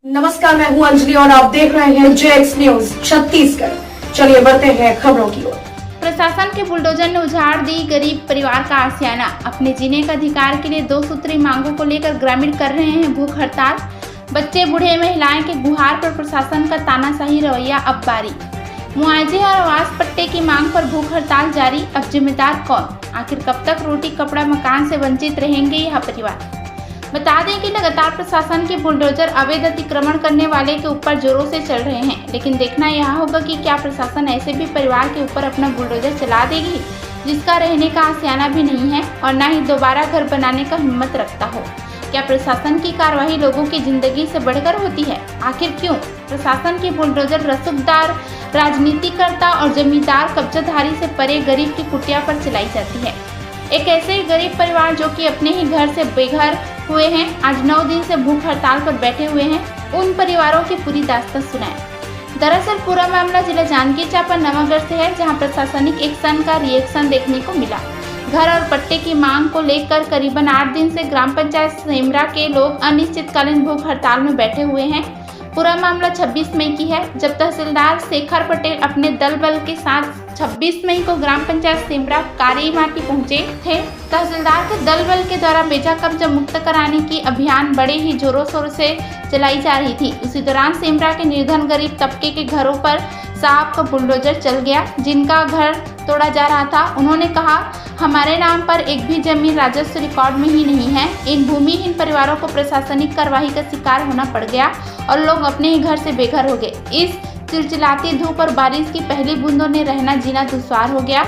नमस्कार, मैं हूं अंजलि और आप देख रहे हैं जेएक्स न्यूज छत्तीसगढ़। चलिए बढ़ते हैं खबरों की ओर। प्रशासन के बुलडोजर ने उजाड़ दी गरीब परिवार का आशियाना। अपने जीने का अधिकार के लिए 2 सूत्री मांगों को लेकर ग्रामीण कर रहे हैं भूख हड़ताल। बच्चे, बूढ़े, महिलाएं के गुहार पर प्रशासन का तानाशाही रवैया अब बारी। मुआवजे और आवास पट्टे की मांग पर भूख हड़ताल जारी। अब जिम्मेदार कौन? आखिर कब तक रोटी, कपड़ा, मकान से वंचित रहेंगे यह परिवार? बता दें कि लगातार प्रशासन के बुलडोजर अवैध अतिक्रमण करने वाले के ऊपर जोरों से चल रहे हैं, लेकिन देखना यह होगा कि क्या प्रशासन ऐसे भी परिवार के ऊपर अपना बुलडोजर चला देगी जिसका रहने का आशियाना भी नहीं है और न ही दोबारा घर बनाने का हिम्मत रखता हो। क्या प्रशासन की कार्रवाई लोगों की जिंदगी से बढ़कर होती है? आखिर क्यों प्रशासन की बुलडोजर रसूखदार, राजनीतिकर्ता और जमींदार कब्जाधारी से परे गरीब की कुटिया पर चलाई जाती है? एक ऐसे गरीब परिवार जो कि अपने ही घर से बेघर हुए हैं, आज 9 दिन से भूख हड़ताल पर बैठे हुए हैं, उन परिवारों की पूरी दास्तान सुनाएं। दरअसल पूरा मामला जिला जांजगीर चांपा नवागढ़ से है, जहां प्रशासनिक एक्शन का रिएक्शन देखने को मिला। घर और पट्टे की मांग को लेकर करीबन 8 दिन से ग्राम पंचायत सेमरा के लोग अनिश्चितकालीन भूख हड़ताल में बैठे हुए हैं। पूरा मामला 26 मई की है, जब तहसीलदार शेखर पटेल अपने दल बल के साथ 26 मई को ग्राम पंचायत सेमरा कारीमाटी पहुंचे थे। तहसीलदार के दल बल के द्वारा बेजा कब्जा मुक्त कराने की अभियान बड़े ही जोरों शोरों से चलाई जा रही थी। उसी दौरान सेमरा के निर्धन गरीब तबके के घरों पर साहब का बुलडोजर चल गया, जिनका घर तोड़ा जा रहा था। उन्होंने कहा, हमारे नाम पर एक भी जमीन राजस्व रिकॉर्ड में ही नहीं है। इन भूमिहीन परिवारों को प्रशासनिक कार्रवाई का शिकार होना पड़ गया और लोग अपने ही घर से बेघर हो गए। इस चिलचिलाती धूप और बारिश की पहली बूंदों ने रहना जीना दुश्वार हो गया।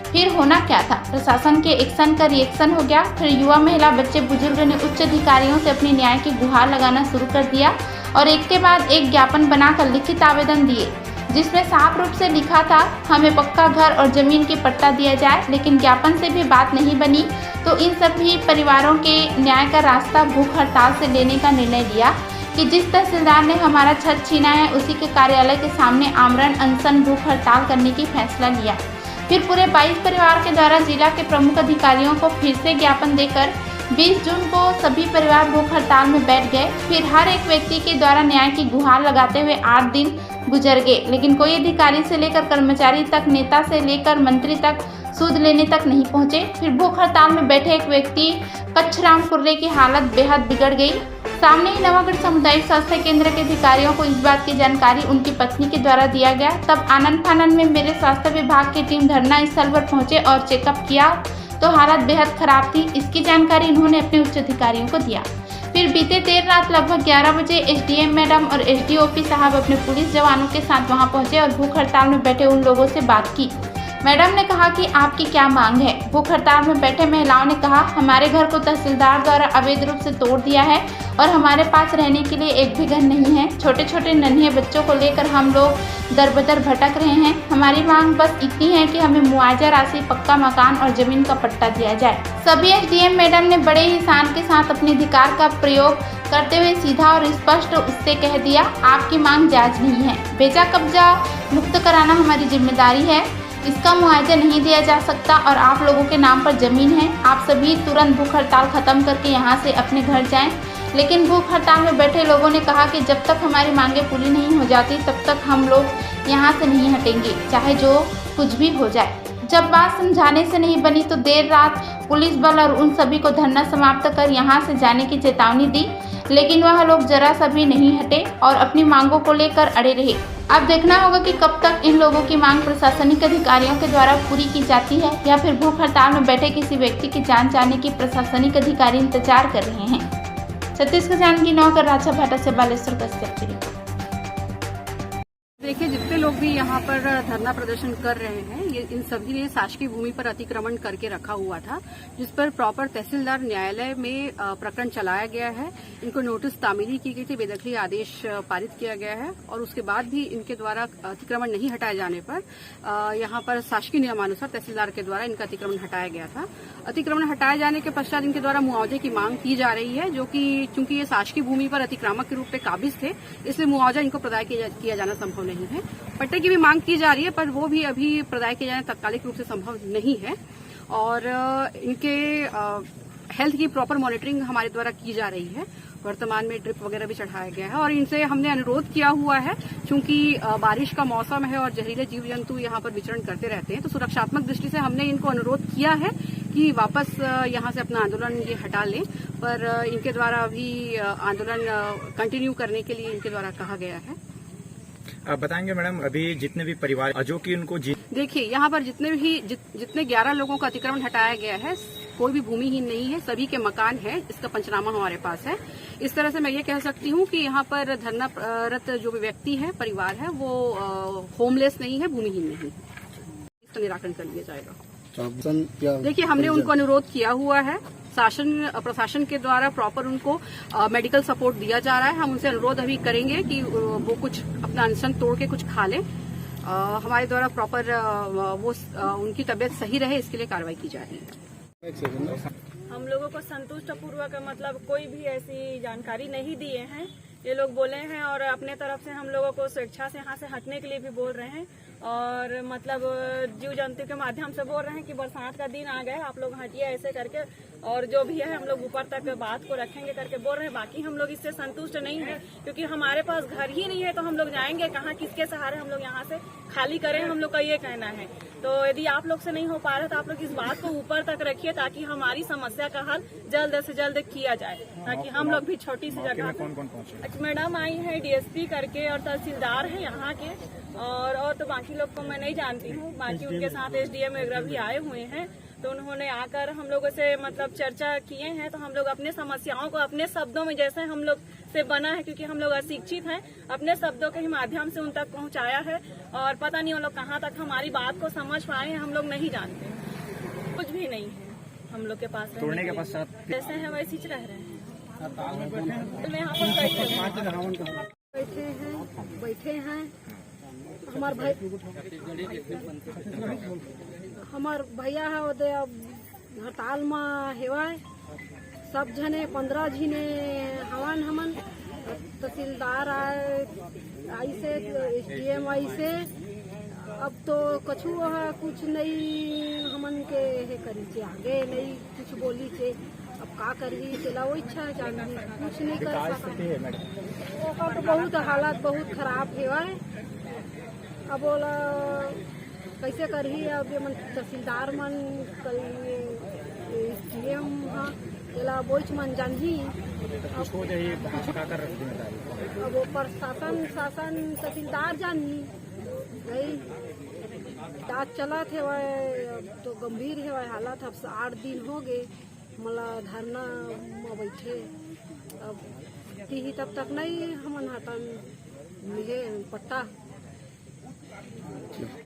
फिर होना क्या था? प्रशासन के एक्शन का रिएक्शन हो गया। फिर युवा, महिला, बच्चे, बुजुर्ग ने उच्च अधिकारियों से अपने न्याय की गुहार लगाना शुरू कर दिया और एक के बाद एक ज्ञापन बनाकर लिखित आवेदन दिए, जिसमें साफ रूप से लिखा था, हमें पक्का घर और जमीन की पट्टा दिया जाए। लेकिन ज्ञापन से भी बात नहीं बनी, तो इन सभी परिवारों के न्याय का रास्ता भूख हड़ताल से लेने का निर्णय लिया कि जिस तहसीलदार ने हमारा छत छीना है, उसी के कार्यालय के सामने आमरण अनशन भूख हड़ताल करने की फैसला लिया। फिर पूरे 22 परिवार के द्वारा जिला के प्रमुख अधिकारियों को फिर से ज्ञापन देकर 20 जून को सभी परिवार भूख हड़ताल में बैठ गए। फिर हर एक व्यक्ति के द्वारा न्याय की गुहार लगाते हुए 8 दिन गुजर गए, लेकिन कोई अधिकारी से लेकर कर्मचारी तक, नेता से लेकर मंत्री तक सूद लेने तक नहीं पहुंचे। फिर भूख हड़ताल में बैठे एक व्यक्ति कच्छराम कुर्रे की हालत बेहद बिगड़ गई। सामने ही नवागढ़ सामुदायिक स्वास्थ्य केंद्र के अधिकारियों को इस बात की जानकारी उनकी पत्नी के द्वारा दिया गया। तब आनंद फानंद में मेरे स्वास्थ्य विभाग की टीम धरना स्थल पर पहुंचे और चेकअप किया तो हालत बेहद खराब थी। इसकी जानकारी उन्होंने अपने उच्च अधिकारियों को दिया। फिर बीते देर रात लगभग 11 बजे एसडीएम मैडम और एसडीओपी साहब अपने पुलिस जवानों के साथ वहां पहुंचे और भूख हड़ताल में बैठे उन लोगों से बात की। मैडम ने कहा कि आपकी क्या मांग है? भूख हड़ताल में बैठे महिलाओं ने कहा, हमारे घर को तहसीलदार द्वारा अवैध रूप से तोड़ दिया है और हमारे पास रहने के लिए एक भी घर नहीं है। छोटे छोटे नन्हे बच्चों को लेकर हम लोग दर बदर भटक रहे हैं। हमारी मांग बस इतनी है कि हमें मुआवजा राशि, पक्का मकान और जमीन का पट्टा दिया जाए। सभी एसडीएम मैडम ने बड़े ही शान के साथ अपने अधिकार का प्रयोग करते हुए सीधा और स्पष्ट उससे कह दिया, आपकी मांग जायज नहीं है। बेजा कब्जा मुक्त कराना हमारी जिम्मेदारी है। इसका मुआवजा नहीं दिया जा सकता और आप लोगों के नाम पर जमीन है। आप सभी तुरंत भूख हड़ताल खत्म करके यहाँ से अपने घर जाएं। लेकिन भूख हड़ताल में बैठे लोगों ने कहा कि जब तक हमारी मांगें पूरी नहीं हो जाती, तब तक हम लोग यहाँ से नहीं हटेंगे, चाहे जो कुछ भी हो जाए। जब बात समझाने से नहीं बनी तो देर रात पुलिस बल और उन सभी को धरना समाप्त कर यहाँ से जाने की चेतावनी दी, लेकिन वह लोग जरा सा भी नहीं हटे और अपनी मांगों को लेकर अड़े रहे। अब देखना होगा कि कब तक इन लोगों की मांग प्रशासनिक अधिकारियों के द्वारा पूरी की जाती है या फिर भूख हड़ताल में बैठे किसी व्यक्ति की जान जाने की प्रशासनिक अधिकारी इंतजार कर रहे हैं। छत्तीसगढ़ जांजगीर नवागढ़ राजा भाटा से बालेश्वर कश्यप की रिपोर्ट। देखिए, जितने लोग भी यहाँ पर धरना प्रदर्शन कर रहे हैं, ये इन सभी ने शासकीय भूमि पर अतिक्रमण करके रखा हुआ था, जिस पर प्रॉपर तहसीलदार न्यायालय में प्रकरण चलाया गया है। इनको नोटिस तामीली की गई थी, बेदखली आदेश पारित किया गया है और उसके बाद भी इनके द्वारा अतिक्रमण नहीं हटाए जाने पर यहाँ पर शासकीय नियमानुसार तहसीलदार के द्वारा इनका अतिक्रमण हटाया गया था। अतिक्रमण हटाए जाने के पश्चात इनके द्वारा मुआवजे की मांग की जा रही है, जो कि चूंकि ये शासकीय भूमि पर अतिक्रामक के रूप में काबिज थे, इसलिए मुआवजा इनको प्रदान किया जाना संभव नहीं है। पट्टे की भी मांग की जा रही है, पर वो भी अभी प्रदान किया जाना तात्कालिक रूप से संभव नहीं है और इनके हेल्थ की प्रॉपर मॉनिटरिंग हमारे द्वारा की जा रही है। वर्तमान में ड्रिप वगैरह भी चढ़ाया गया है। और इनसे हमने अनुरोध किया हुआ है, चूंकि बारिश का मौसम है और जहरीले जीव जंतु यहाँ पर विचरण करते रहते हैं, तो सुरक्षात्मक दृष्टि से हमने इनको अनुरोध किया है कि वापस यहाँ से अपना आंदोलन ये हटा लें। पर इनके द्वारा अभी आंदोलन कंटिन्यू करने के लिए इनके द्वारा कहा गया है। आप बताएंगे मैडम, अभी जितने भी परिवार जो कि उनको देखिए, यहाँ पर जितने 11 लोगों का अतिक्रमण हटाया गया है, कोई भी भूमिहीन नहीं है, सभी के मकान है। इसका पंचनामा हमारे पास है। इस तरह से मैं ये कह सकती हूँ कि यहाँ पर धरनारत जो भी व्यक्ति है, परिवार है, वो होमलेस नहीं है, भूमिहीन नहीं है। इसका निराकरण कर लिया जाएगा। देखिए, हमने उनको अनुरोध किया हुआ है, प्रशासन के द्वारा प्रॉपर उनको मेडिकल सपोर्ट दिया जा रहा है। हम उनसे अनुरोध अभी करेंगे कि वो कुछ अपना अनशन तोड़ के कुछ खा लें। हमारे द्वारा प्रॉपर उनकी तबीयत सही रहे, इसके लिए कार्रवाई की जा रही है। हम लोगों को संतुष्ट पूर्वक मतलब कोई भी ऐसी जानकारी नहीं दिए हैं। ये लोग बोले हैं और अपने तरफ से हम लोगों को स्वेच्छा से यहाँ से हटने के लिए भी बोल रहे हैं और मतलब जीव जंतु के माध्यम से बोल रहे हैं कि बरसात का दिन आ गया, आप लोग हटिए ऐसे करके, और जो भी है हम लोग ऊपर तक बात को रखेंगे करके बोल रहे हैं। बाकी हम लोग इससे संतुष्ट नहीं है, क्योंकि हमारे पास घर ही नहीं है, तो हम लोग जाएंगे कहाँ, किसके सहारे हम लोग यहाँ से खाली करें, हम लोग का ये कहना है। तो यदि आप लोग से नहीं हो पा रहा तो आप लोग इस बात को ऊपर तक रखिए, ताकि हमारी समस्या का हल जल्द से जल्द किया जाए, ताकि हम लोग भी छोटी सी जगह। कौन कौन पहुंचे? मैडम आई है, डीएसपी करके, और तहसीलदार है यहाँ के, और तो बाकी लोग को मैं नहीं जानती हूँ। बाकी उनके साथ एसडीएम वगैरह भी आए हुए हैं, तो उन्होंने आकर हम लोगों से मतलब चर्चा किए हैं। तो हम लोग अपने समस्याओं को अपने शब्दों में, जैसे हम लोग से बना है, क्योंकि हम लोग अशिक्षित हैं, अपने शब्दों के ही माध्यम से उन तक पहुंचाया है। और पता नहीं वो लोग कहाँ तक हमारी बात को समझ पाए हैं, हम लोग नहीं जानते। कुछ भी नहीं है हम लोग के पास। तोड़ने के पश्चात जैसे हैं वैसे ही रह रहे हैं। तो यहाँ पर बैठे हैं हमार भैया है ओदे हड़ताल में हेवाय, सब जने 15 झिने हवन हमन, तहसीलदार आई से, एसडीएम आई से। अब तो कछु कुछ नहीं हमन के हे करी से, आगे नहीं कुछ बोली से। अब का करी चला वो इच्छा है, जानवी कुछ नहीं कर सकता। तो बहुत हालत बहुत खराब हेवाय। अब बोला कैसे करही, अब ये मन तहसीलदार मन एसडीएम हाँ बोच मन जानही। अब वो प्रशासन शासन तहसीलदार जानही गई। जांच चला थे वह तो गंभीर है वह हालत। अब 8 दिन हो गए मला धरना में बैठे। अब तब तक नहीं हमन हटन मिले पट्टा।